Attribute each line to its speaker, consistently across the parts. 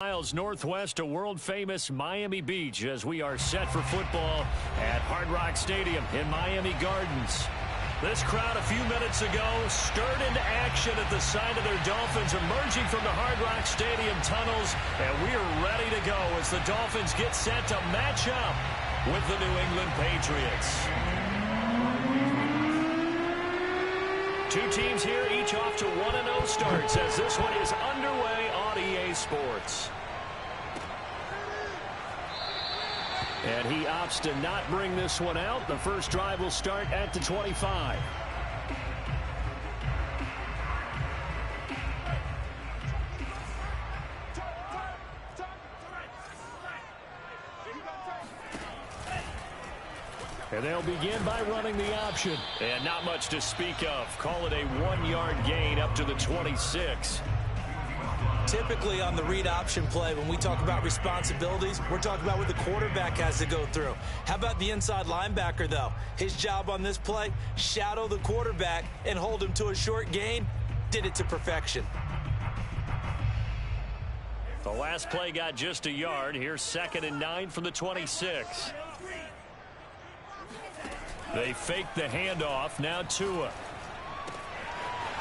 Speaker 1: Miles northwest of world-famous Miami Beach as we are set for football at Hard Rock Stadium in Miami Gardens. This crowd a few minutes ago stirred into action at the sight of their Dolphins emerging from the Hard Rock Stadium tunnels, and we are ready to go as the Dolphins get set to match up with the New England Patriots. Two teams here, each off to 1-0 starts as this one is underway on EA Sports. And he opts to not bring this one out. The first drive will start at the 25. And they'll begin by running the option. And not much to speak of. Call it a 1-yard gain up to the 26.
Speaker 2: Typically on the read option play, when we talk about responsibilities, we're talking about what the quarterback has to go through. How about the inside linebacker, though? His job on this play, shadow the quarterback and hold him to a short gain. Did it to perfection.
Speaker 1: The last play got just a yard. Here's 2nd and 9 from the 26. They fake the handoff. Now Tua.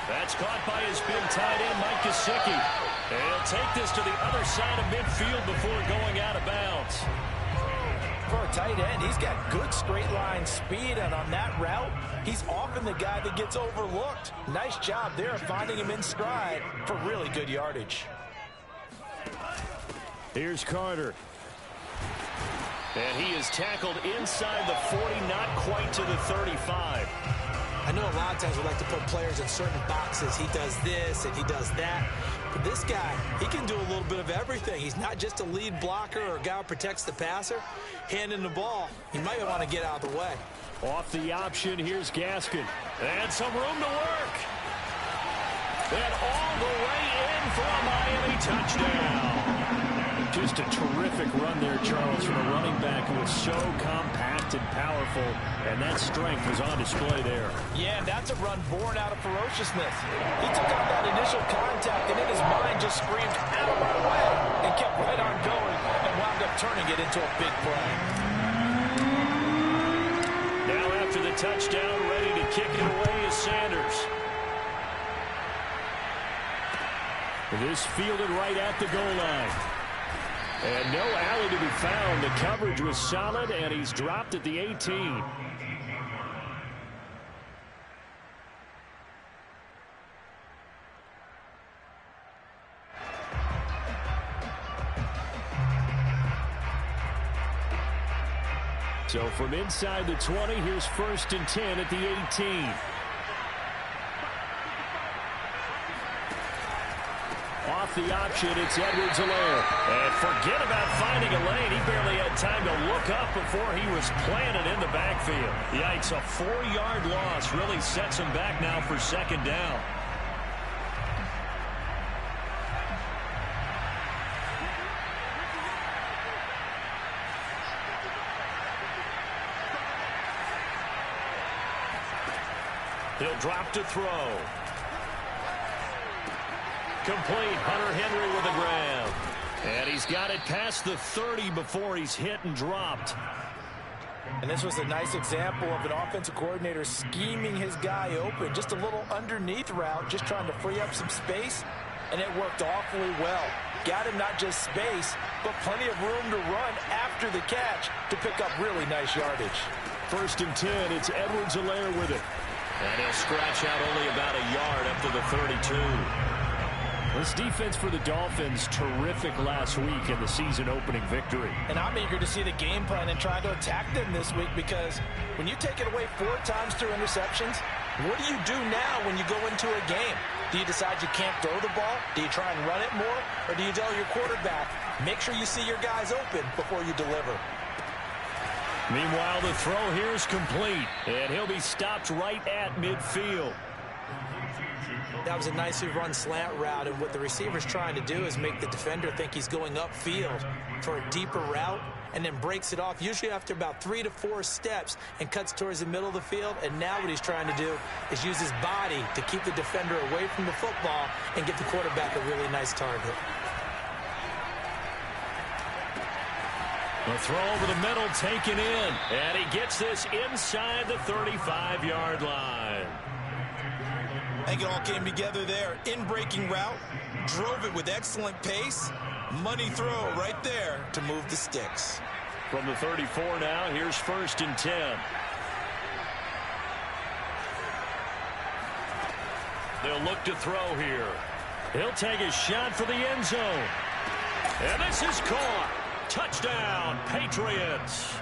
Speaker 1: That's caught by his big tight end, Mike Gesicki. And he'll take this to the other side of midfield before going out of bounds.
Speaker 3: For a tight end, he's got good straight line speed, and on that route, he's often the guy that gets overlooked. Nice job there of finding him in stride for really good yardage.
Speaker 1: Here's Carter. And he is tackled inside the 40, not quite to the 35.
Speaker 2: I know a lot of times we like to put players in certain boxes. He does this and he does that. But this guy, he can do a little bit of everything. He's not just a lead blocker or a guy who protects the passer. Handing the ball, he might want to get out of the way.
Speaker 1: Off the option, here's Gaskin. And some room to work. And all the way in for a Miami touchdown. Just a terrific run there, Charles, from a running back who was so compact and powerful, and that strength was on display there.
Speaker 3: Yeah, and that's a run born out of ferociousness. He took out that initial contact, and in his mind just screamed, out of my way, and kept right on going, and wound up turning it into a big play.
Speaker 1: Now after the touchdown, ready to kick it away is Sanders. This fielded right at the goal line. And no alley to be found. The coverage was solid, and he's dropped at the 18. So from inside the 20, here's 1st and 10 at the 18. Off the option, it's Edwards-Helaire. And forget about finding a lane. He barely had time to look up before he was planted in the backfield. Yikes, a 4-yard loss really sets him back now for 2nd down. He'll drop to throw. Complete. Hunter Henry with a grab. And he's got it past the 30 before he's hit and dropped.
Speaker 3: And this was a nice example of an offensive coordinator scheming his guy open. Just a little underneath route, just trying to free up some space. And it worked awfully well. Got him not just space, but plenty of room to run after the catch to pick up really nice yardage.
Speaker 1: 1st and 10, it's Edwards-Helaire with it. And he'll scratch out only about a yard up to the 32. This defense for the Dolphins, terrific last week in the season-opening victory.
Speaker 3: And I'm eager to see the game plan and try to attack them this week, because when you take it away 4 times through interceptions, what do you do now when you go into a game? Do you decide you can't throw the ball? Do you try and run it more? Or do you tell your quarterback, make sure you see your guys open before you deliver?
Speaker 1: Meanwhile, the throw here is complete, and he'll be stopped right at midfield.
Speaker 2: That was a nicely run slant route, and what the receiver's trying to do is make the defender think he's going upfield for a deeper route, and then breaks it off, usually after about 3 to 4 steps, and cuts towards the middle of the field. And now what he's trying to do is use his body to keep the defender away from the football and get the quarterback a really nice target.
Speaker 1: The throw over the middle taken in. And he gets this inside the 35-yard line.
Speaker 2: I think it all came together there. In-breaking route. Drove it with excellent pace. Money throw right there to move the sticks.
Speaker 1: From the 34 now, here's 1st and 10. They'll look to throw here. He'll take a shot for the end zone. And this is caught. Touchdown, Patriots.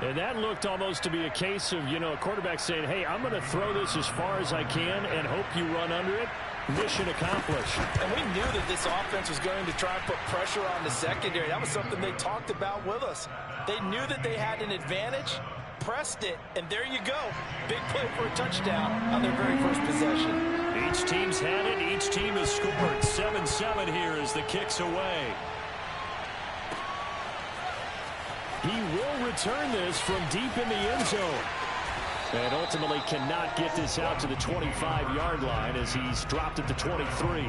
Speaker 1: And that looked almost to be a case of, a quarterback saying, hey, I'm going to throw this as far as I can and hope you run under it. Mission accomplished.
Speaker 3: And we knew that this offense was going to try and put pressure on the secondary. That was something they talked about with us. They knew that they had an advantage, pressed it, and there you go. Big play for a touchdown on their very first possession.
Speaker 1: Each team's had it. Each team has scored. 7-7 here as the kick's away. He will return this from deep in the end zone. And ultimately cannot get this out to the 25-yard line as he's dropped at the 23.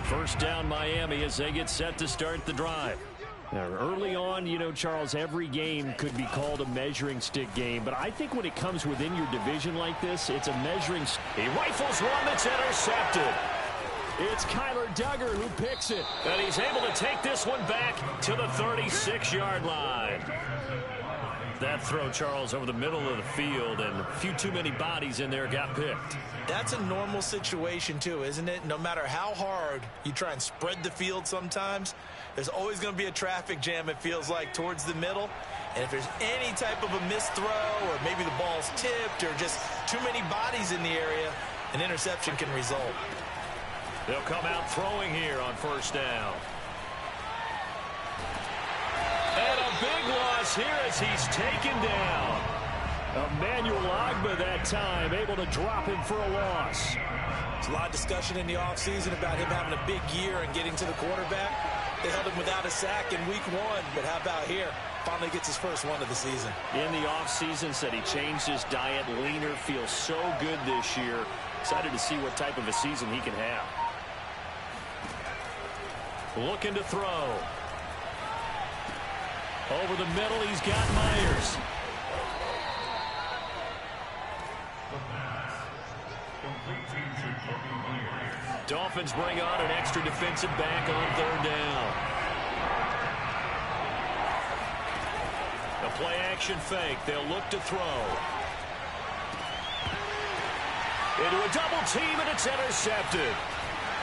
Speaker 1: First down Miami as they get set to start the drive. Now, early on, Charles, every game could be called a measuring stick game. But I think when it comes within your division like this, it's a measuring stick. He rifles one that's intercepted. It's Kyler Duggar who picks it. And he's able to take this one back to the 36-yard line. That throw, Charles, over the middle of the field, and a few too many bodies in there got picked.
Speaker 2: That's a normal situation, too, isn't it? No matter how hard you try and spread the field sometimes, there's always going to be a traffic jam, it feels like, towards the middle. And if there's any type of a missed throw or maybe the ball's tipped or just too many bodies in the area, an interception can result.
Speaker 1: They'll come out throwing here on first down. And a big loss here as he's taken down. Emmanuel Ogbah that time, able to drop him for a loss.
Speaker 2: There's a lot of discussion in the offseason about him having a big year and getting to the quarterback. They held him without a sack in week 1, but how about here? Finally gets his first one of the season.
Speaker 1: In the offseason, said he changed his diet, leaner, feels so good this year. Excited to see what type of a season he can have. Looking to throw. Over the middle, he's got Myers. Dolphins bring on an extra defensive back on third down. A play-action fake. They'll look to throw. Into a double team, and it's intercepted.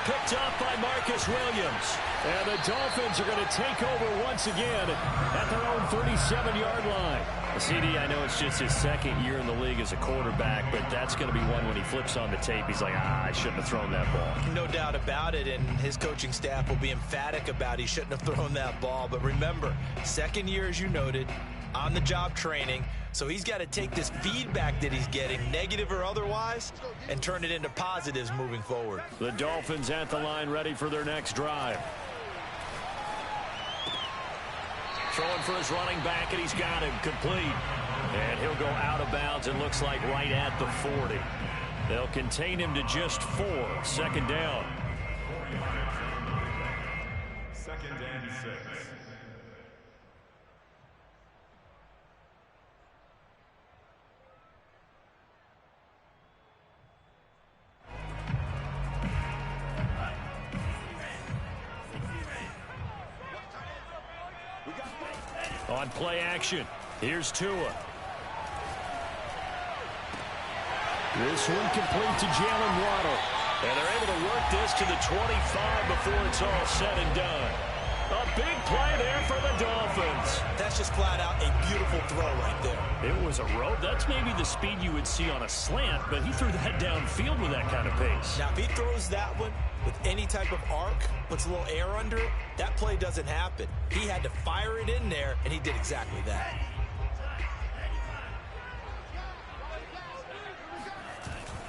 Speaker 1: Picked up by Marcus Williams. And the Dolphins are going to take over once again at their own 37-yard line. CD, I know it's just his second year in the league as a quarterback, but that's going to be one when he flips on the tape. He's like, I shouldn't have thrown that ball.
Speaker 2: No doubt about it, and his coaching staff will be emphatic about he shouldn't have thrown that ball. But remember, second year, as you noted, on-the-job training. So he's got to take this feedback that he's getting, negative or otherwise, and turn it into positives moving forward.
Speaker 1: The Dolphins at the line ready for their next drive. Throwing for his running back, and he's got him complete. And he'll go out of bounds, and looks like right at the 40. They'll contain him to just 4. Second down.
Speaker 4: Second and 6.
Speaker 1: On play action, here's Tua. This one complete to Jalen Waddle. And they're able to work this to the 25 before it's all said and done. A big play there for the Dolphins.
Speaker 2: That's just flat out a beautiful throw right there.
Speaker 1: It was a rope. That's maybe the speed you would see on a slant, but he threw that downfield with that kind of pace.
Speaker 2: Now, if he throws that one with any type of arc, puts a little air under it, that play doesn't happen. He had to fire it in there, and he did exactly that.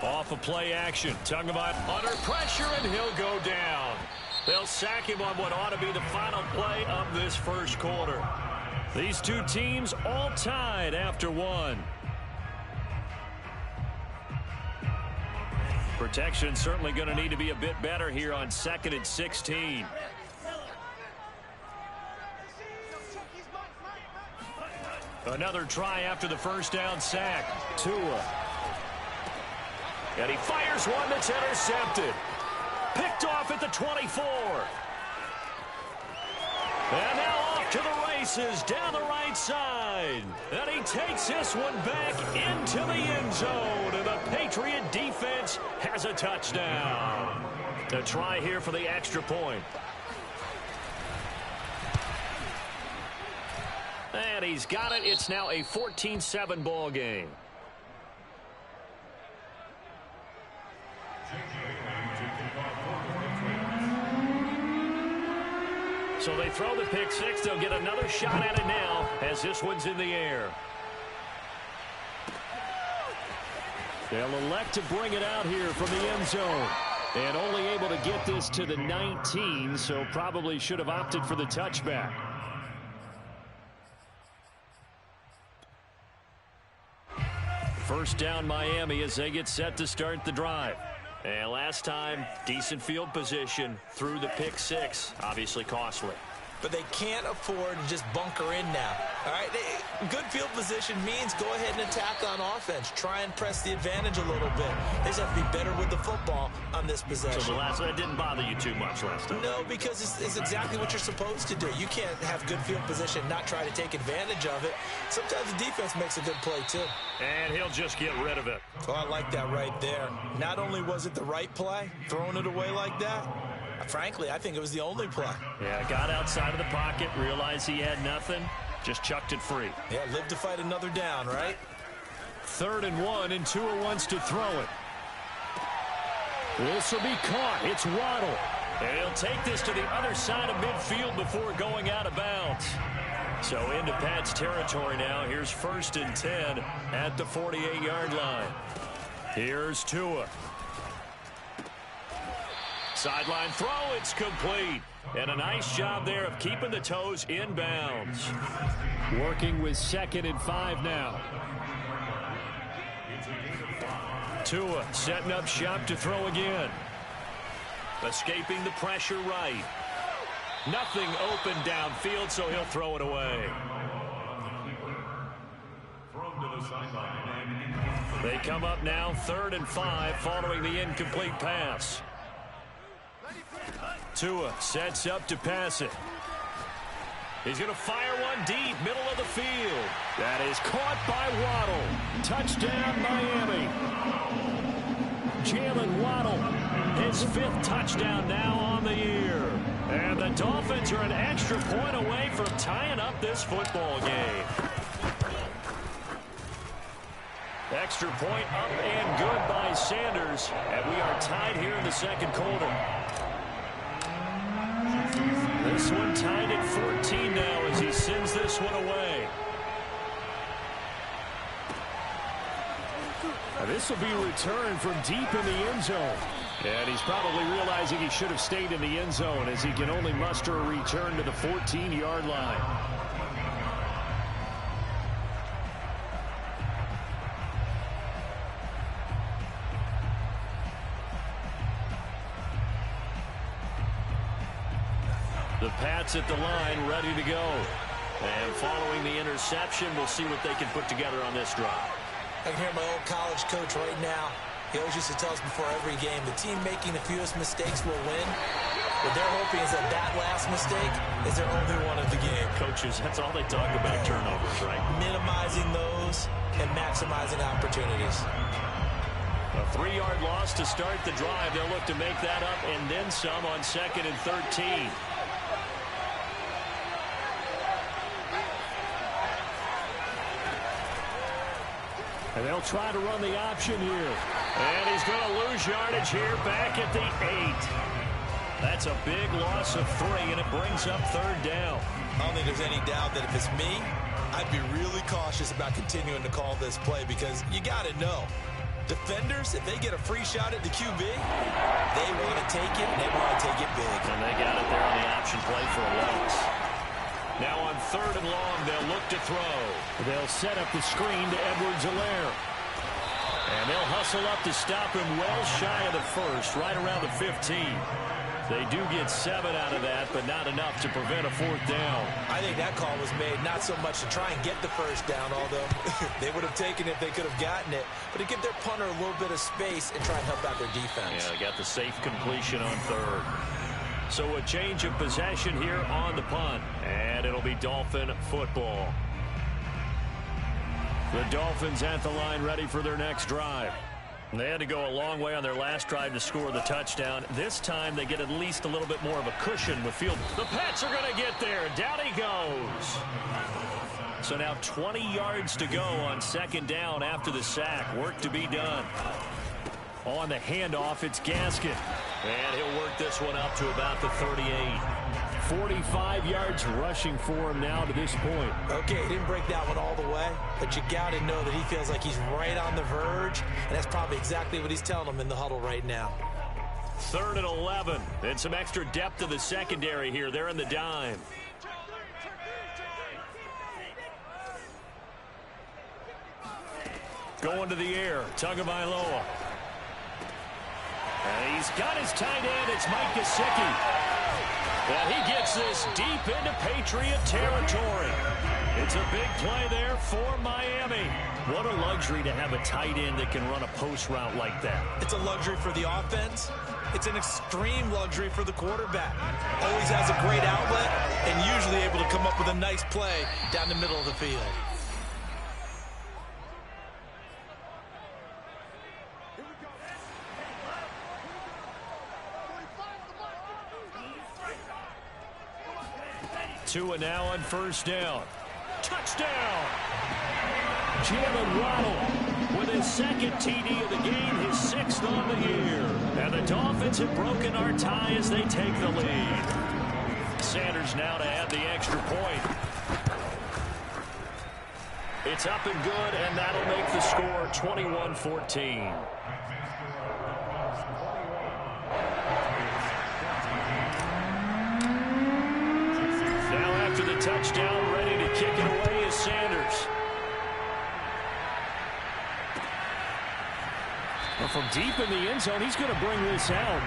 Speaker 1: Off of play action. Tagovailoa under pressure, and he'll go down. They'll sack him on what ought to be the final play of this first quarter. These two teams all tied after one. Protection certainly going to need to be a bit better here on 2nd and 16. Another try after the first down sack. Tua. And he fires one that's intercepted. Picked off at the 24. And now off to the races down the right side. And he takes this one back into the end zone. And the Patriot defense has a touchdown. A try here for the extra point. And he's got it. It's now a 14-7 ball game. So they throw the pick six. They'll get another shot at it now as this one's in the air. They'll elect to bring it out here from the end zone. And only able to get this to the 19, so probably should have opted for the touchback. First down Miami as they get set to start the drive. And last time, decent field position through the pick six. Obviously costly.
Speaker 2: But they can't afford to just bunker in now. All right, good field position means go ahead and attack on offense. Try and press the advantage a little bit. They just have to be better with the football on this possession.
Speaker 1: So the last one didn't bother you too much last time?
Speaker 2: No, because it's exactly what you're supposed to do. You can't have good field position and not try to take advantage of it. Sometimes the defense makes a good play, too.
Speaker 1: And he'll just get rid of it.
Speaker 2: Oh, I like that right there. Not only was it the right play, throwing it away like that, frankly, I think it was the only play.
Speaker 1: Yeah, got outside of the pocket, realized he had nothing, just chucked it free.
Speaker 2: Yeah, live to fight another down, right?
Speaker 1: 3rd and 1, and Tua wants to throw it. This will be caught. It's Waddle. And he'll take this to the other side of midfield before going out of bounds. So into Pat's territory now. Here's 1st and 10 at the 48-yard line. Here's Tua. Sideline throw, it's complete. And a nice job there of keeping the toes in bounds. Working with 2nd and 5 now. Tua setting up shop to throw again. Escaping the pressure right. Nothing open downfield, so he'll throw it away. They come up now 3rd and 5 following the incomplete pass. Tua sets up to pass it. He's going to fire one deep, middle of the field. That is caught by Waddle. Touchdown, Miami. Jalen Waddle, his 5th touchdown now on the year. And the Dolphins are an extra point away from tying up this football game. Extra point up and good by Sanders. And we are tied here in the 2nd quarter. This one tied at 14 now as he sends this one away. Now this will be returned from deep in the end zone. And he's probably realizing he should have stayed in the end zone as he can only muster a return to the 14-yard line. The Pats at the line, ready to go. And following the interception, we'll see what they can put together on this drive.
Speaker 2: I can hear my old college coach right now. He always used to tell us before every game, the team making the fewest mistakes will win. What they're hoping is that that last mistake is their only one of the game.
Speaker 1: Coaches, that's all they talk about, turnovers, right?
Speaker 2: Minimizing those and maximizing opportunities.
Speaker 1: A 3-yard loss to start the drive. They'll look to make that up and then some on 2nd and 13. And they'll try to run the option here. And he's going to lose yardage here back at the 8. That's a big loss of 3, and it brings up 3rd down.
Speaker 2: I don't think there's any doubt that if it's me, I'd be really cautious about continuing to call this play because you got to know. Defenders, if they get a free shot at the QB, they want to take it, and they want to take it big.
Speaker 1: And they got it there on the option play for a loss. Now on 3rd and long, they'll look to throw. They'll set up the screen to Edwards-Helaire. And they'll hustle up to stop him well shy of the 1st, right around the 15. They do get 7 out of that, but not enough to prevent a 4th down.
Speaker 2: I think that call was made not so much to try and get the first down, although they would have taken it if they could have gotten it, but to give their punter a little bit of space and try and help out their defense.
Speaker 1: Yeah, they got the safe completion on 3rd. So a change of possession here on the punt, and it'll be Dolphin football. The Dolphins at the line ready for their next drive. They had to go a long way on their last drive to score the touchdown. This time they get at least a little bit more of a cushion with field. The Pats are going to get there. Down he goes. So now 20 yards to go on 2nd down after the sack. Work to be done. On the handoff, it's Gaskin. And he'll work this one up to about the 38. 45 yards rushing for him now to this point.
Speaker 2: Okay, he didn't break that one all the way, but you got to know that he feels like he's right on the verge, and that's probably exactly what he's telling them in the huddle right now.
Speaker 1: 3rd and 11, and some extra depth to the secondary here. They're in the dime. Going to the air, Tagovailoa. And he's got his tight end. It's Mike Gesicki. And he gets this deep into Patriot territory. It's a big play there for Miami. What a luxury to have a tight end that can run a post route like that.
Speaker 2: It's a luxury for the offense. It's an extreme luxury for the quarterback. Always has a great outlet and usually able to come up with a nice play down the middle of the field.
Speaker 1: Tua now on 1st down. Touchdown! Jalen Waddle with his 2nd TD of the game, his 6th on the year. And the Dolphins have broken our tie as they take the lead. Sanders now to add the extra point. It's up and good, and that'll make the score 21-14. After the touchdown, ready to kick it away is Sanders. Well, from deep in the end zone, he's going to bring this out.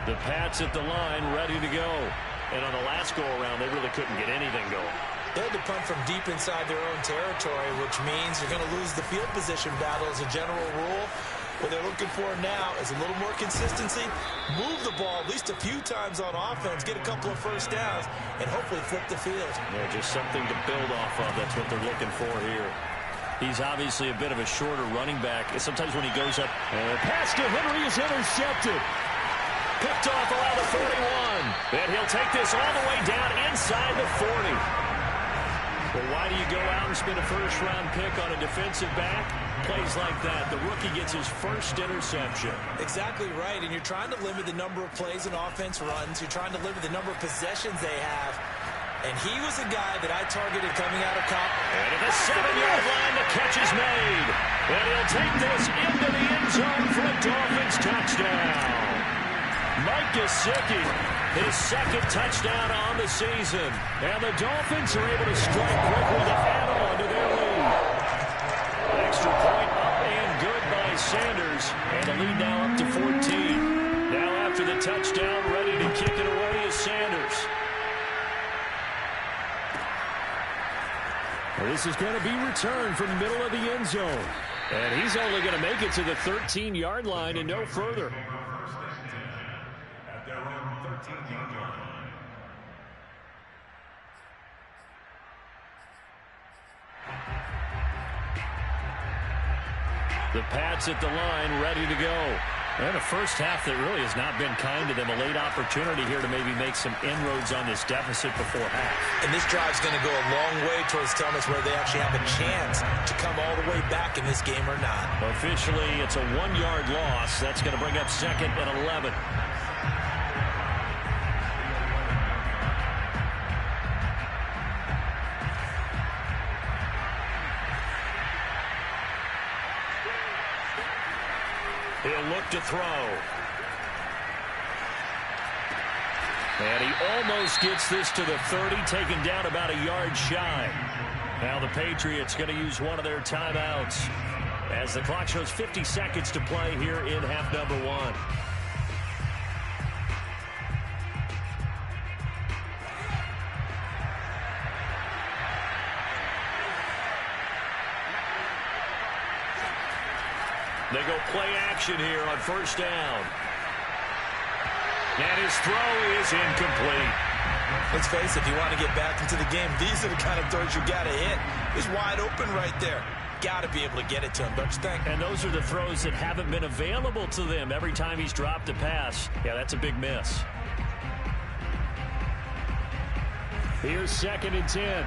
Speaker 1: The Pats at the line, ready to go. And on the last go-around, they really couldn't get anything going.
Speaker 2: They had to punt from deep inside their own territory, which means you're going to lose the field position battle as a general rule. What they're looking for now is a little more consistency, move the ball at least a few times on offense, get a couple of first downs, and hopefully flip the field.
Speaker 1: Yeah, just something to build off of. That's what they're looking for here. He's obviously a bit of a shorter running back. Sometimes when he goes up, pass to Henry is intercepted. Picked off around the 41. And he'll take this all the way down inside the 40. Well, why do you go out and spend a first-round pick on a defensive back? Plays like that. The rookie gets his first interception.
Speaker 2: Exactly right. And you're trying to limit the number of plays an offense runs. You're trying to limit the number of possessions they have. And he was a guy that I targeted coming out of college.
Speaker 1: And at the 7-yard line, the catch is made. And he'll take this into the end zone for a Dolphins touchdown. Mike Gesicki, his 2nd touchdown on the season. And the Dolphins are able to strike quickly to add on to their lead. Extra point up and good by Sanders. And the lead now up to 14. Now after the touchdown, ready to kick it away is Sanders. This is going to be returned from the middle of the end zone. And he's only going to make it to the 13-yard line and no further. The Pats at the line, ready to go. And a first half that really has not been kind to them. A late opportunity here to maybe make some inroads on this deficit before half.
Speaker 2: And this drive's going to go a long way towards telling us whether they actually have a chance to come all the way back in this game or not.
Speaker 1: Officially, it's a 1-yard loss. That's going to bring up 2nd and 11. He'll They'll look to throw. And he almost gets this to the 30, taken down about a yard shy. Now the Patriots going to use one of their timeouts as the clock shows 50 seconds to play here in half number 1. They go play action here on first down. And his throw is incomplete.
Speaker 2: Let's face it, if you want to get back into the game, these are the kind of throws you got to hit. He's wide open right there. Got to be able to get it to him, don't you think?
Speaker 1: And those are the throws that haven't been available to them every time he's dropped a pass. Yeah, that's a big miss. Here's 2nd and 10.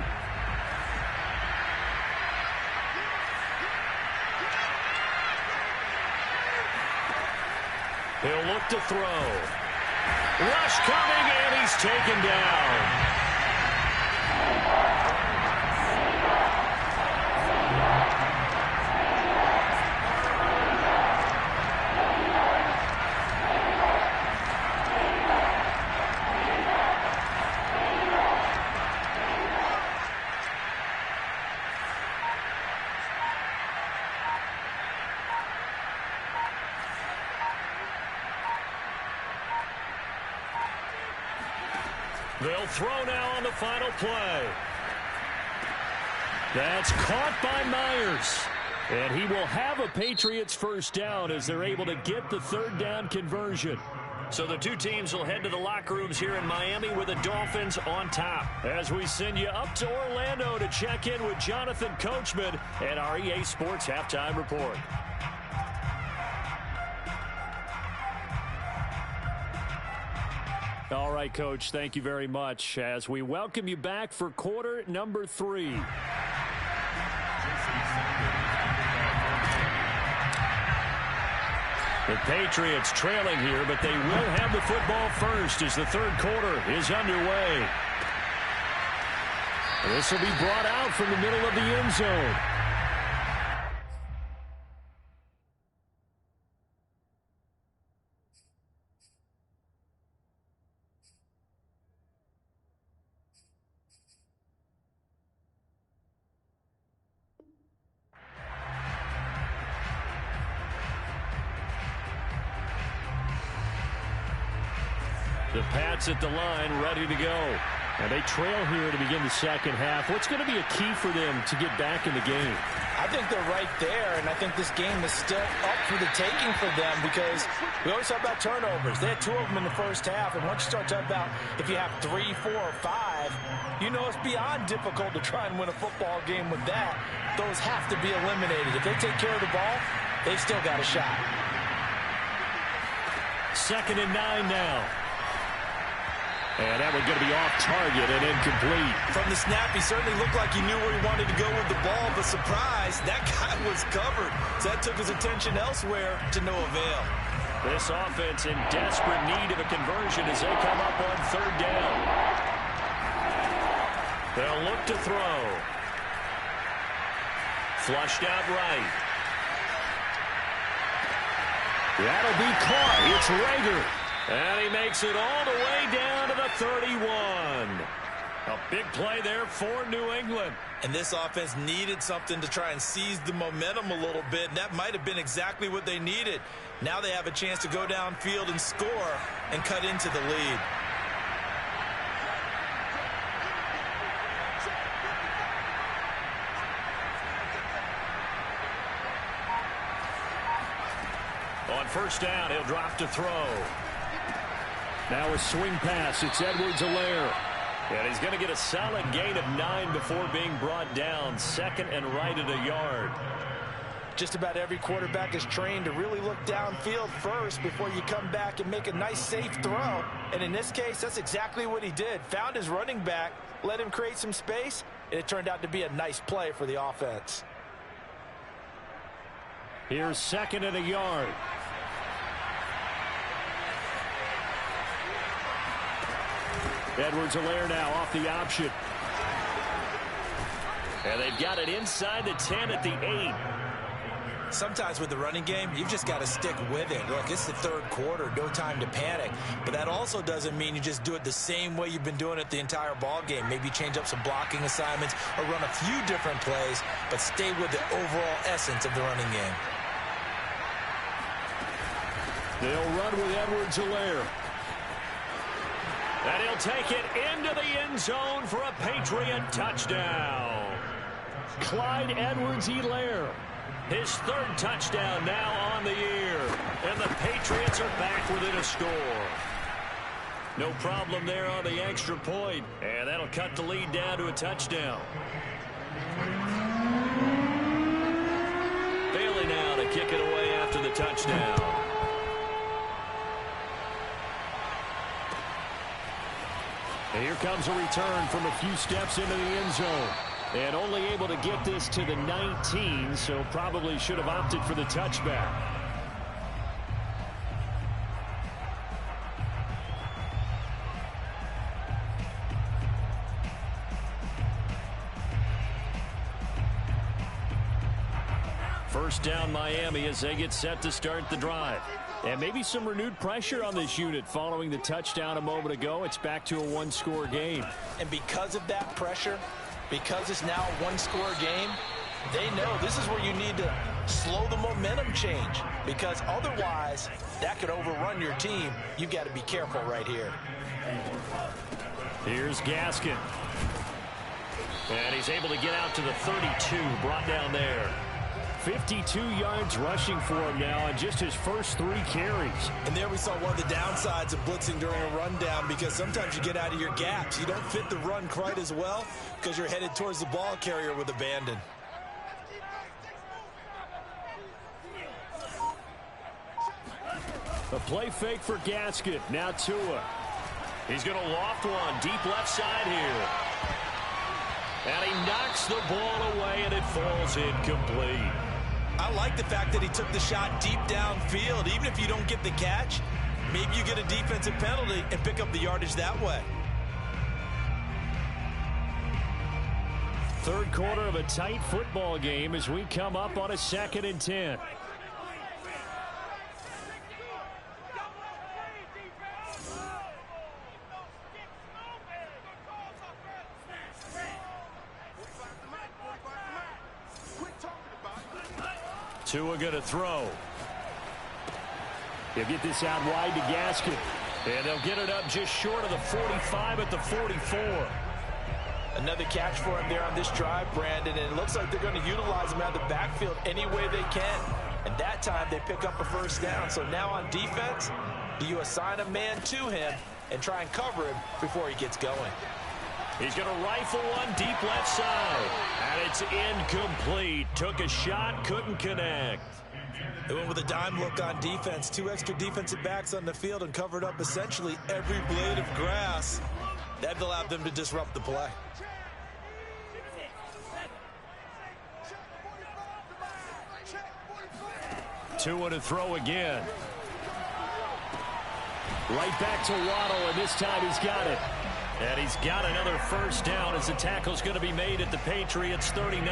Speaker 1: He'll look to throw. Rush coming, and he's taken down. They'll throw now on the final play. That's caught by Myers. And he will have a Patriots first down as they're able to get the 3rd down conversion. So the two teams will head to the locker rooms here in Miami with the Dolphins on top. As we send you up to Orlando to check in with Jonathan Coachman and our EA Sports Halftime Report. All right, Coach, thank you very much as we welcome you back for quarter number 3. The Patriots trailing here, but they will have the football first as the 3rd quarter is underway. This will be brought out from the middle of the end zone. The Pats at the line, ready to go. And they trail here to begin the second half. What's going to be a key for them to get back in the game?
Speaker 3: I think they're right there, and I think this game is still up for the taking for them because we always talk about turnovers. They had 2 of them in the first half, and once you start talking about if you have 3, 4, or 5, you know it's beyond difficult to try and win a football game with that. Those have to be eliminated. If they take care of the ball, they've still got a shot.
Speaker 1: 2nd and 9 now. And that one going to be off target and incomplete.
Speaker 2: From the snap, he certainly looked like he knew where he wanted to go with the ball, but surprise, that guy was covered. So that took his attention elsewhere to no avail.
Speaker 1: This offense in desperate need of a conversion as they come up on 3rd down. They'll look to throw. Flushed out right. That'll be caught. It's Rager. And he makes it all the way down to the 31. A big play there for New England.
Speaker 2: And this offense needed something to try and seize the momentum a little bit. And that might have been exactly what they needed. Now they have a chance to go downfield and score and cut into the lead.
Speaker 1: On first down, he'll drop to throw. Now a swing pass. It's Edwards-Helaire. And he's going to get a solid gain of 9 before being brought down. 2nd and right at a yard.
Speaker 3: Just about every quarterback is trained to really look downfield first before you come back and make a nice, safe throw. And in this case, that's exactly what he did. Found his running back, let him create some space, and it turned out to be a nice play for the offense.
Speaker 1: Here's 2nd and a yard. Edwards-Helaire now off the option. And they've got it inside the 10 at the 8.
Speaker 2: Sometimes with the running game, you've just got to stick with it. Look, it's the third quarter, no time to panic. But that also doesn't mean you just do it the same way you've been doing it the entire ball game. Maybe change up some blocking assignments or run a few different plays, but stay with the overall essence of the running game.
Speaker 1: They'll run with Edwards-Helaire. And he'll take it into the end zone for a Patriot touchdown. Clyde Edwards-Helaire. His third touchdown now on the year. And the Patriots are back within a score. No problem there on the extra point. And that'll cut the lead down to a touchdown. Bailey now to kick it away after the touchdown. And here comes a return from a few steps into the end zone. And only able to get this to the 19, so probably should have opted for the touchback. First down Miami as they get set to start the drive. And maybe some renewed pressure on this unit following the touchdown a moment ago. It's back to a one-score game.
Speaker 2: And because of that pressure, because it's now a one-score game, they know this is where you need to slow the momentum change, because otherwise that could overrun your team. You've got to be careful right here.
Speaker 1: Here's Gaskin. And he's able to get out to the 32, brought down there. 52 yards rushing for him now on just his first 3 carries.
Speaker 2: And there we saw one of the downsides of blitzing during a rundown, because sometimes you get out of your gaps. You don't fit the run quite as well because you're headed towards the ball carrier with abandon.
Speaker 1: A play fake for Gaskin. Now Tua. He's going to loft one deep left side here. And he knocks the ball away, and it falls incomplete.
Speaker 2: I like the fact that he took the shot deep downfield. Even if you don't get the catch, maybe you get a defensive penalty and pick up the yardage that way.
Speaker 1: Third quarter of a tight football game as we come up on a 2nd and 10. Tua going to throw. He'll get this out wide to Gaskin. And they'll get it up just short of the 45 at the 44.
Speaker 2: Another catch for him there on this drive, Brandon, and it looks like they're going to utilize him out of the backfield any way they can. And that time they pick up a first down. So now on defense, do you assign a man to him and try and cover him before he gets going?
Speaker 1: He's going to rifle one deep left side. And it's incomplete. Took a shot, couldn't connect.
Speaker 2: They went with a dime look on defense. 2 extra defensive backs on the field and covered up essentially every blade of grass. That allowed them to disrupt the play.
Speaker 1: Tua to throw again. Right back to Waddle, and this time he's got it. And he's got another first down as the tackle's going to be made at the Patriots 39.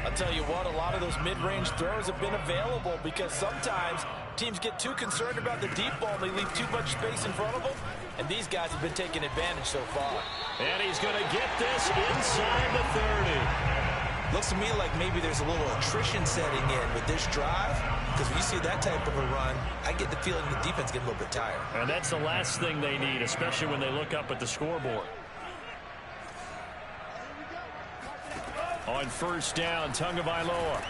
Speaker 2: I'll tell you what, a lot of those mid-range throws have been available because sometimes teams get too concerned about the deep ball and they leave too much space in front of them. And these guys have been taking advantage so far.
Speaker 1: And he's going to get this inside the 30.
Speaker 2: Looks to me like maybe there's a little attrition setting in with this drive, because when you see that type of a run, I get the feeling the defense gets a little bit tired.
Speaker 1: And that's the last thing they need, especially when they look up at the scoreboard. On first down, Tagovailoa.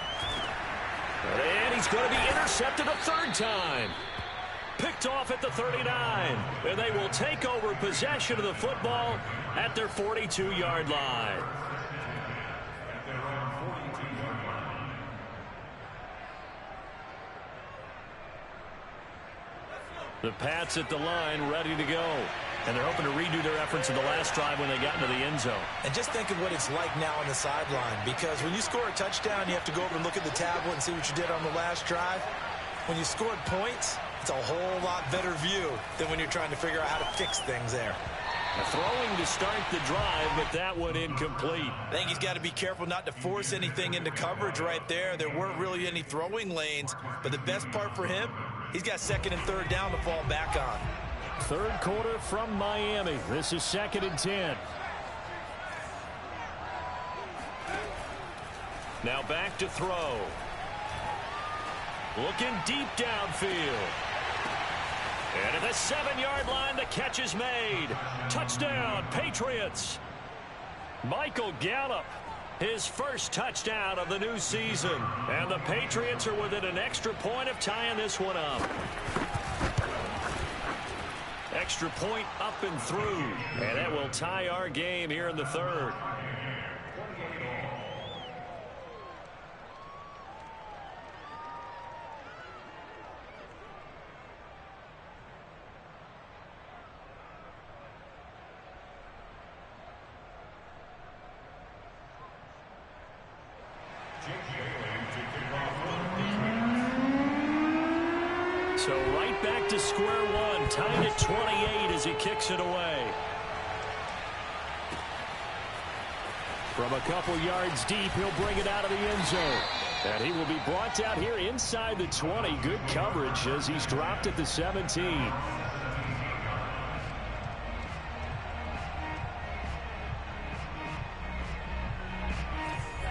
Speaker 1: And he's going to be intercepted a third time. Picked off at the 39. And they will take over possession of the football at their 42-yard line. The Pats at the line, ready to go. And they're hoping to redo their efforts in the last drive when they got into the end zone.
Speaker 2: And just think of what it's like now on the sideline, because when you score a touchdown, you have to go over and look at the tablet and see what you did on the last drive. When you scored points, it's a whole lot better view than when you're trying to figure out how to fix things there.
Speaker 1: Throwing to start the drive, but that one incomplete.
Speaker 2: I think he's got to be careful not to force anything into coverage right there. There weren't really any throwing lanes, but the best part for him, he's got second and third down to fall back on.
Speaker 1: Third quarter from Miami. This is 2nd and 10. Now back to throw. Looking deep downfield. And at the 7-yard line, the catch is made. Touchdown, Patriots. Michael Gallup, his first touchdown of the new season. And the Patriots are within an extra point of tying this one up. Extra point up and through. And that will tie our game here in the third. So right back to square one, tied at 28 as he kicks it away. From a couple yards deep, he'll bring it out of the end zone. And he will be brought down here inside the 20. Good coverage as he's dropped at the 17.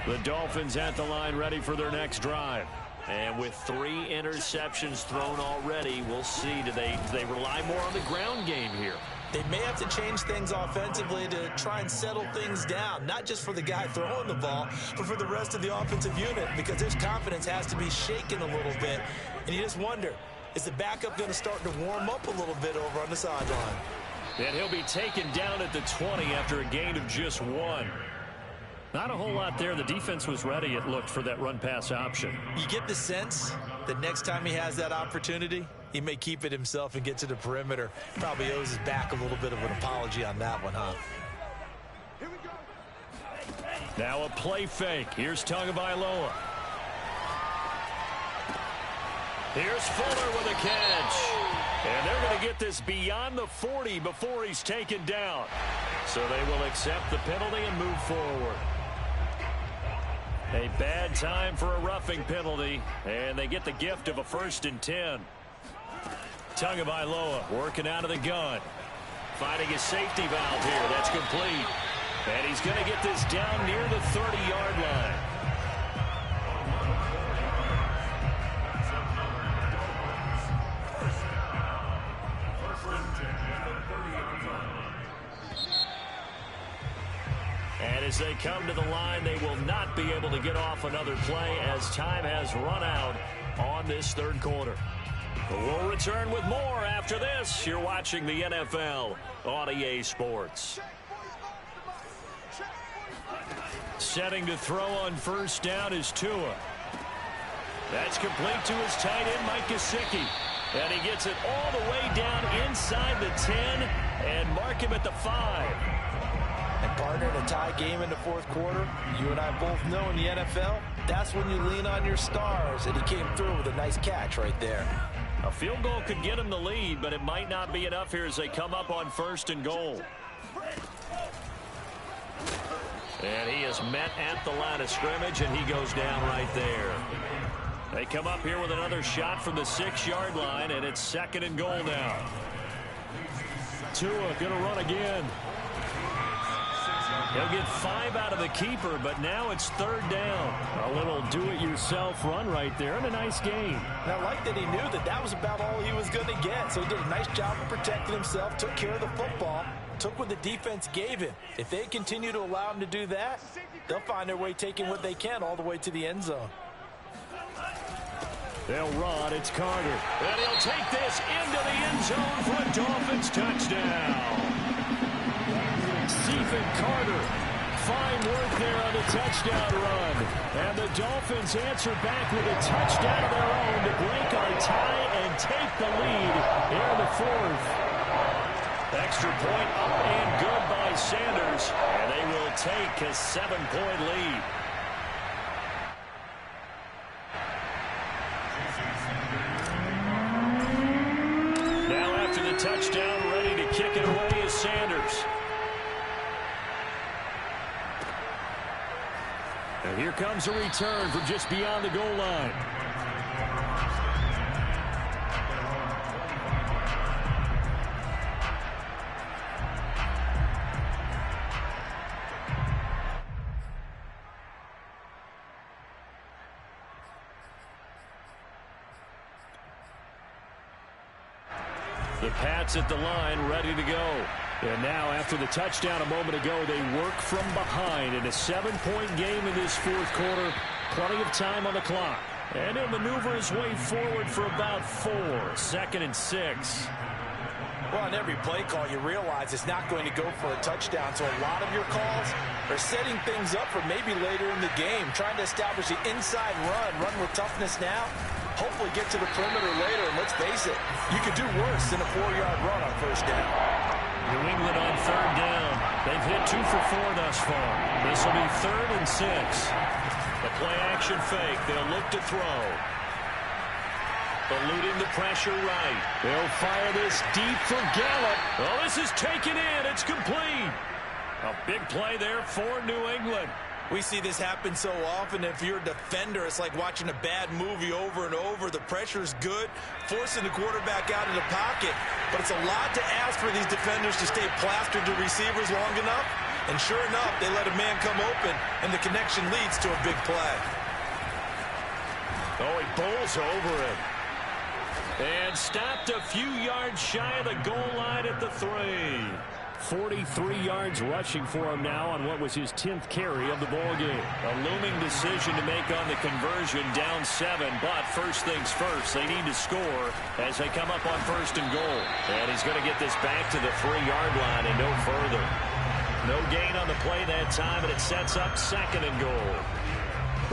Speaker 1: The Dolphins at the line ready for their next drive. And with 3 interceptions thrown already, we'll see. Do they rely more on the ground game here?
Speaker 2: They may have to change things offensively to try and settle things down, not just for the guy throwing the ball, but for the rest of the offensive unit, because his confidence has to be shaken a little bit. And you just wonder, is the backup going to start to warm up a little bit over on the sideline?
Speaker 1: And he'll be taken down at the 20 after a gain of just 1. Not a whole lot there. The defense was ready, it looked, for that run-pass option.
Speaker 2: You get the sense that next time he has that opportunity, he may keep it himself and get to the perimeter. Probably owes his back a little bit of an apology on that one, huh?
Speaker 1: Now a play fake. Here's Tagovailoa. Here's Fuller with a catch. And they're going to get this beyond the 40 before he's taken down. So they will accept the penalty and move forward. A bad time for a roughing penalty, and they get the gift of a 1st and 10. Tagovailoa working out of the gun. Finding his safety valve here. That's complete. And he's going to get this down near the 30-yard line. And as they come to the line, they will not be able to get off another play as time has run out on this third quarter. But we'll return with more after this. You're watching the NFL on EA Sports. Setting to throw on first down is Tua. That's complete to his tight end, Mike Gesicki. And he gets it all the way down inside the 10 and mark him at the 5.
Speaker 2: And partner, in a tie game in the fourth quarter, you and I both know in the NFL, that's when you lean on your stars, and he came through with a nice catch right there.
Speaker 1: A field goal could get him the lead, but it might not be enough here as they come up on 1st and goal. And he is met at the line of scrimmage, and he goes down right there. They come up here with another shot from the 6-yard line, and it's 2nd and goal now. Tua going to run again. He'll get 5 out of the keeper, but now it's 3rd down. A little do-it-yourself run right there, and a nice gain.
Speaker 2: And I like that he knew that that was about all he was going to get, so he did a nice job of protecting himself, took care of the football, took what the defense gave him. If they continue to allow him to do that, they'll find their way taking what they can all the way to the end zone.
Speaker 1: They'll run. It's Carter. And he'll take this into the end zone for a Dolphins touchdown. Stephen Carter, fine work there on the touchdown run. And the Dolphins answer back with a touchdown of their own to break our tie and take the lead here in the 4th. Extra point up and good by Sanders. And they will take a 7-point lead. Now after the touchdown, ready to kick it away is Sanders. And here comes a return from just beyond the goal line. The Pats at the line, ready to go. And now, after the touchdown a moment ago, they work from behind in a 7-point game in this fourth quarter. Plenty of time on the clock. And he'll maneuver his way forward for about 4. 2nd and 6.
Speaker 3: Well, on every play call, you realize it's not going to go for a touchdown. So a lot of your calls are setting things up for maybe later in the game, trying to establish the inside run with toughness now. Hopefully get to the perimeter later, and let's face it, you could do worse than a 4-yard run on first down.
Speaker 1: New England on 3rd down. They've hit 2 for 4 thus far. This will be 3rd and 6. The play-action fake. They'll look to throw. Eluding the pressure right. They'll fire this deep for Gallup. Oh, this is taken in. It's complete. A big play there for New England.
Speaker 2: We see this happen so often. If you're a defender, it's like watching a bad movie over and over. The pressure's good, forcing the quarterback out of the pocket. But it's a lot to ask for these defenders to stay plastered to receivers long enough. And sure enough, they let a man come open, and the connection leads to a big play.
Speaker 1: Oh, he bowls over him. And stopped a few yards shy of the goal line at the 3. 43 yards rushing for him now on what was his 10th carry of the ball game. A looming decision to make on the conversion, down 7. But first things first, they need to score as they come up on 1st and goal. And he's going to get this back to the 3-yard line and no further. No gain on the play that time, and it sets up 2nd and goal.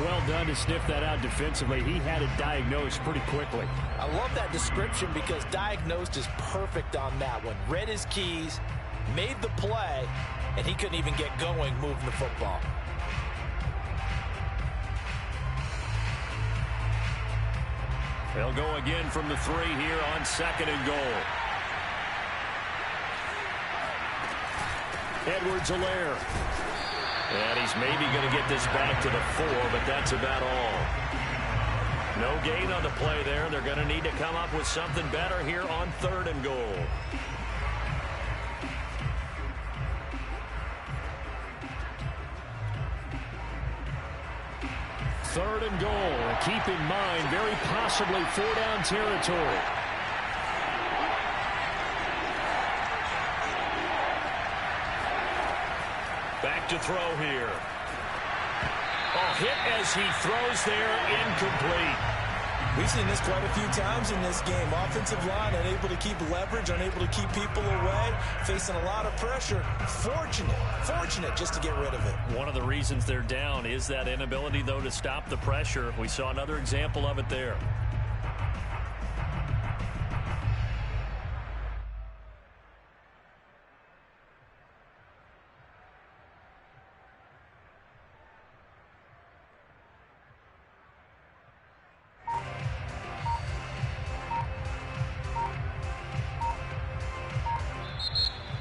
Speaker 1: Well done to sniff that out defensively. He had it diagnosed pretty quickly.
Speaker 3: I love that description because diagnosed is perfect on that one. Read his keys, made the play, and he couldn't even get going moving the football.
Speaker 1: They'll go again from the 3 here on 2nd and goal. Edwards-Helaire. And he's maybe going to get this back to the 4, but that's about all. No gain on the play there. They're going to need to come up with something better here on 3rd and goal. Third and goal. And keep in mind, very possibly 4-down territory. Back to throw here. Oh, hit as he throws there, incomplete.
Speaker 2: We've seen this quite a few times in this game. Offensive line unable to keep leverage, unable to keep people away, facing a lot of pressure. Fortunate just to get rid of it.
Speaker 1: One of the reasons they're down is that inability, though, to stop the pressure. We saw another example of it there.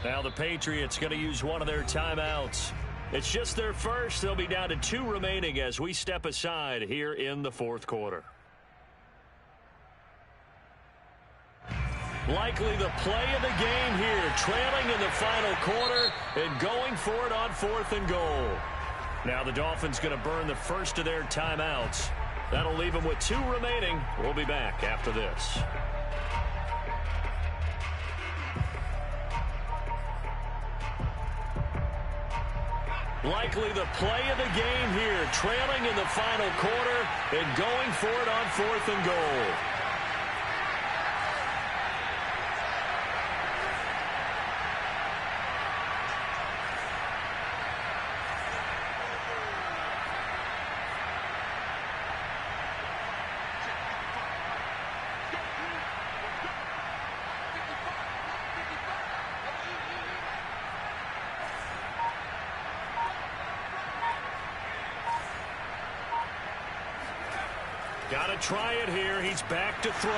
Speaker 1: Now the Patriots going to use one of their timeouts. It's just their first. They'll be down to 2 remaining as we step aside here in the 4th quarter. Likely the play of the game here, trailing in the final quarter and going for it on 4th and goal. Now the Dolphins going to burn the first of their timeouts. That'll leave them with 2 remaining. We'll be back after this. Likely the play of the game here, trailing in the final quarter and going for it on 4th and goal. Got to try it here. He's back to throw.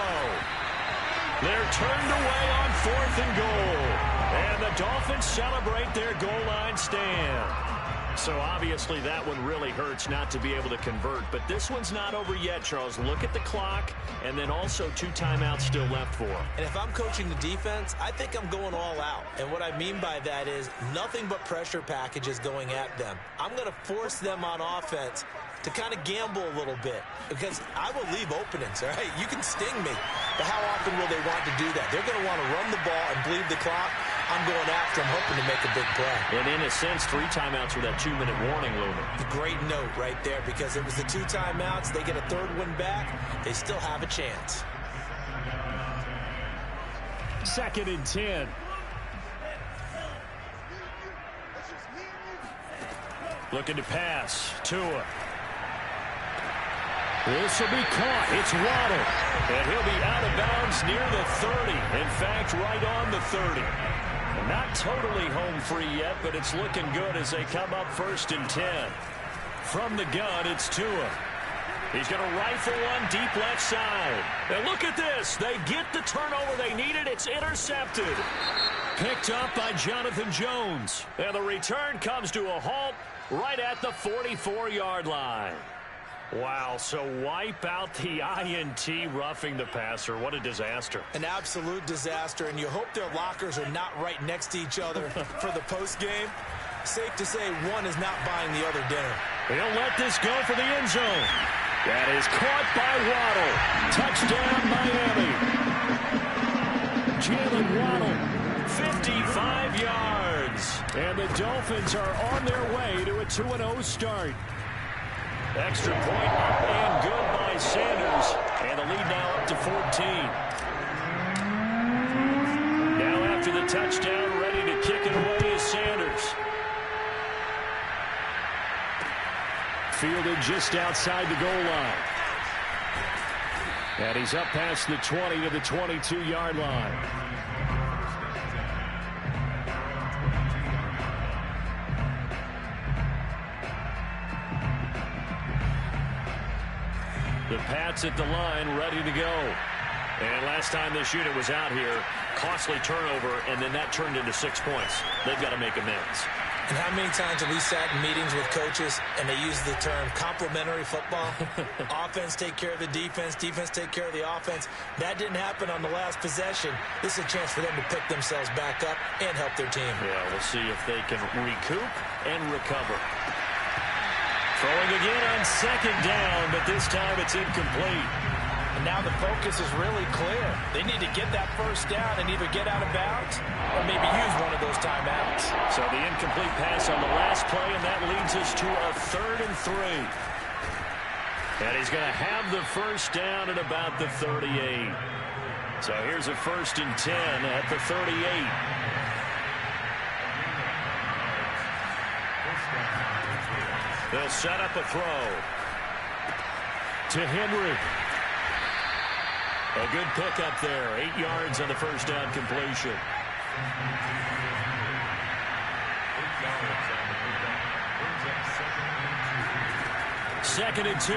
Speaker 1: They're turned away on 4th and goal. And the Dolphins celebrate their goal line stand. So obviously that one really hurts not to be able to convert. But this one's not over yet, Charles. Look at the clock, and then also 2 timeouts still left for them.
Speaker 2: And if I'm coaching the defense, I think I'm going all out. And what I mean by that is nothing but pressure packages going at them. I'm going to force them on offense to kind of gamble a little bit because I will leave openings, all right? You can sting me, but how often will they want to do that? They're going to want to run the ball and bleed the clock. I'm going after them, hoping to make a big play.
Speaker 1: And in a sense, 3 timeouts with that 2-minute warning looming.
Speaker 2: Great note right there because it was the 2 timeouts. They get a 3rd one back. They still have a chance.
Speaker 1: 2nd and 10. Looking to pass. Tua. This will be caught. It's Waddle. And he'll be out of bounds near the 30. In fact, right on the 30. Not totally home free yet, but it's looking good as they come up 1st and 10. From the gun, it's Tua. He's going to rifle one deep left side. And look at this. They get the turnover they needed. It's intercepted. Picked up by Jonathan Jones. And the return comes to a halt right at the 44-yard line. Wow, so wipe out the INT roughing the passer. What a disaster.
Speaker 2: An absolute disaster, and you hope their lockers are not right next to each other for the postgame. Safe to say one is not buying the other dinner.
Speaker 1: He'll let this go for the end zone. That is caught by Waddle. Touchdown, Miami. Jalen Waddle, 55 yards. And the Dolphins are on their way to a 2-0 start. Extra point up and good by Sanders. And the lead now up to 14. Now after the touchdown, ready to kick it away is Sanders. Fielded just outside the goal line. And he's up past the 20 to the 22-yard line. The Pats at the line, ready to go. And last time this unit was out here, costly turnover, and then that turned into 6 points. They've got to make amends.
Speaker 2: And how many times have we sat in meetings with coaches and they use the term complementary football? Offense take care of the defense, defense take care of the offense. That didn't happen on the last possession. This is a chance for them to pick themselves back up and help their team.
Speaker 1: Yeah, we'll see if they can recoup and recover. Throwing again on 2nd down, but this time it's incomplete.
Speaker 3: And now the focus is really clear. They need to get that 1st down and either get out of bounds or maybe use one of those timeouts.
Speaker 1: So the incomplete pass on the last play, and that leads us to a 3rd and 3. And he's going to have the 1st down at about the 38. So here's a 1st and 10 at the 38. They'll set up a throw to Henry. A good pickup there. 8 yards on the 1st down completion. Second and 2.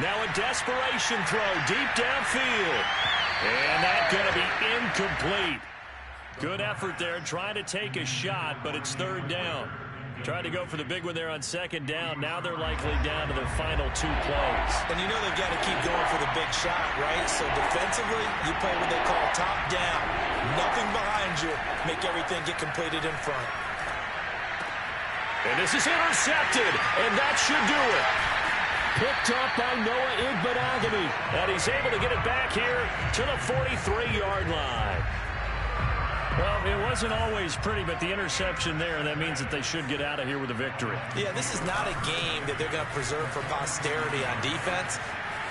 Speaker 1: Now a desperation throw deep downfield. And that's going to be incomplete. Good effort there, trying to take a shot, but it's 3rd down. Tried to go for the big one there on 2nd down. Now they're likely down to their final 2 plays.
Speaker 2: And you know they've got to keep going for the big shot, right? So defensively, you play what they call top down. Nothing behind you. Make everything get completed in front.
Speaker 1: And this is intercepted, and that should do it. Picked up by Noah Igbenogany. And he's able to get it back here to the 43-yard line. Well, it wasn't always pretty, but the interception there, that means that they should get out of here with a victory.
Speaker 2: Yeah, this is not a game that they're going to preserve for posterity on defense,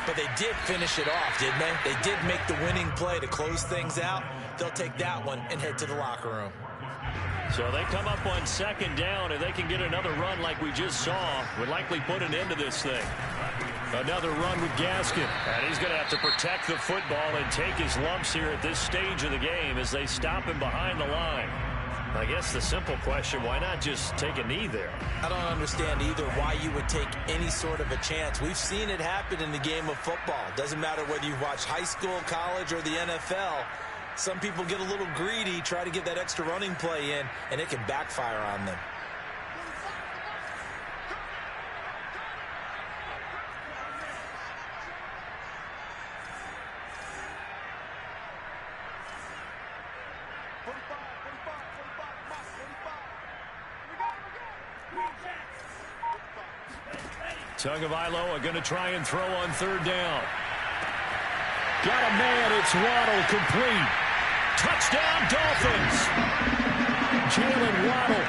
Speaker 2: but they did finish it off, didn't they? They did make the winning play to close things out. They'll take that one and head to the locker room.
Speaker 1: So they come up on 2nd down, and they can get another run like we just saw. Would likely put an end to this thing. Another run with Gaskin. And he's going to have to protect the football and take his lumps here at this stage of the game as they stop him behind the line. I guess the simple question, why not just take a knee there?
Speaker 2: I don't understand either why you would take any sort of a chance. We've seen it happen in the game of football. Doesn't matter whether you've watched high school, college, or the NFL. Some people get a little greedy, try to get that extra running play in, and it can backfire on them.
Speaker 1: Tagovailoa going to try and throw on third down. Got a man. It's Waddle, complete. Touchdown, Dolphins. Jalen Waddle,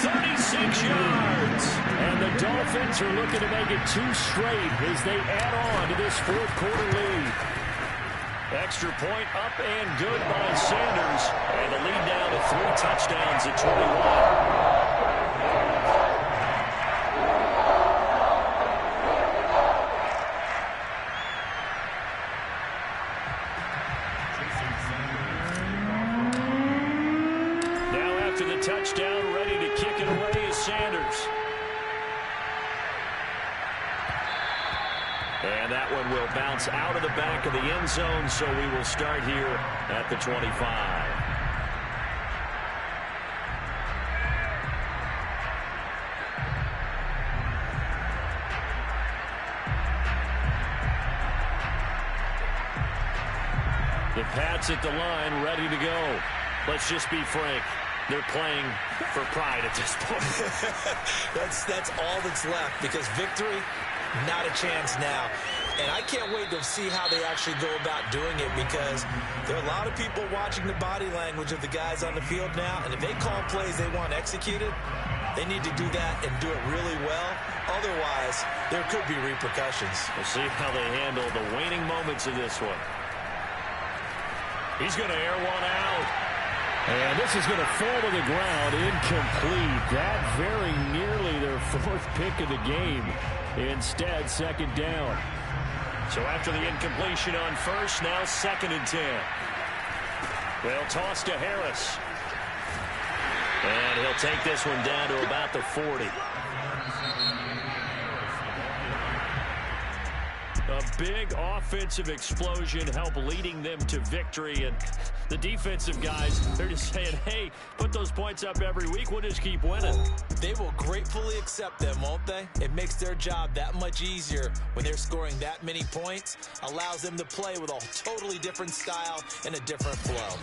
Speaker 1: 36 yards. And the Dolphins are looking to make it 2 straight as they add on to this fourth quarter lead. Extra point up and good by Sanders. And the lead down to 3 touchdowns at 21. Touchdown, ready to kick it away is Sanders. And that one will bounce out of the back of the end zone, so we will start here at the 25. The Pats at the line, ready to go. Let's just be frank. They're playing for pride at this point.
Speaker 2: That's all that's left, because victory, not a chance now. And I can't wait to see how they actually go about doing it, because there are a lot of people watching the body language of the guys on the field now, and if they call plays they want executed, they need to do that and do it really well. Otherwise, there could be repercussions.
Speaker 1: We'll see how they handle the waning moments of this one. He's going to air one out. And this is going to fall to the ground, incomplete. That very nearly their 4th pick of the game. Instead, second down. So after the incompletion on first, now 2nd and 10. They'll toss to Harris. And he'll take this one down to about the 40. A big offensive explosion helped leading them to victory. And the defensive guys, they're just saying, hey, put those points up every week. We'll just keep winning.
Speaker 2: They will gratefully accept them, won't they? It makes their job that much easier when they're scoring that many points. Allows them to play with a totally different style and a different flow.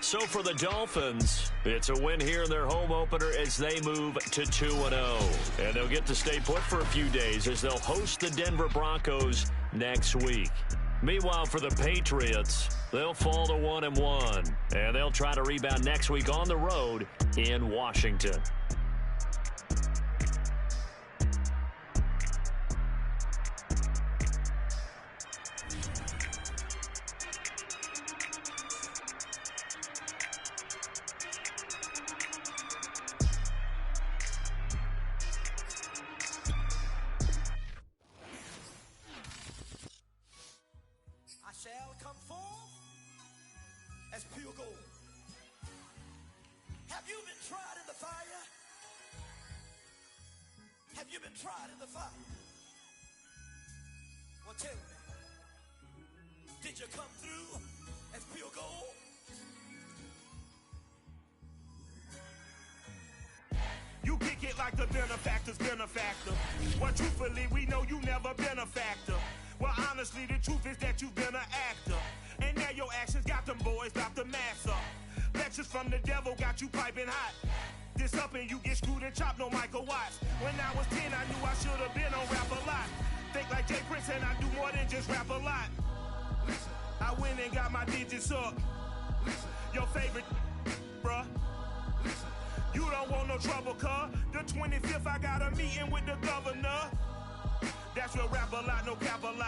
Speaker 1: So for the Dolphins, it's a win here in their home opener as they move to 2-0. And they'll get to stay put for a few days as they'll host the Denver Broncos next week. Meanwhile, for the Patriots, they'll fall to 1-1. And they'll try to rebound next week on the road in Washington.
Speaker 5: Benefactor. Well, truthfully, we know you never been a factor. Well, honestly, the truth is that you've been an actor. And now your actions got them boys about to mass up. Lectures from the devil got you piping hot. This up and you get screwed and chopped, no Michael Watts. When I was 10, I knew I should have been on rap a lot. Think like Jay Prince and I do more than just rap a lot. Listen, I went and got my digits up. Listen, your favorite, bruh. Listen. You don't want no trouble, cuz. The 25th, I got a meeting with the governor. That's real rap a lot, no cap a lot.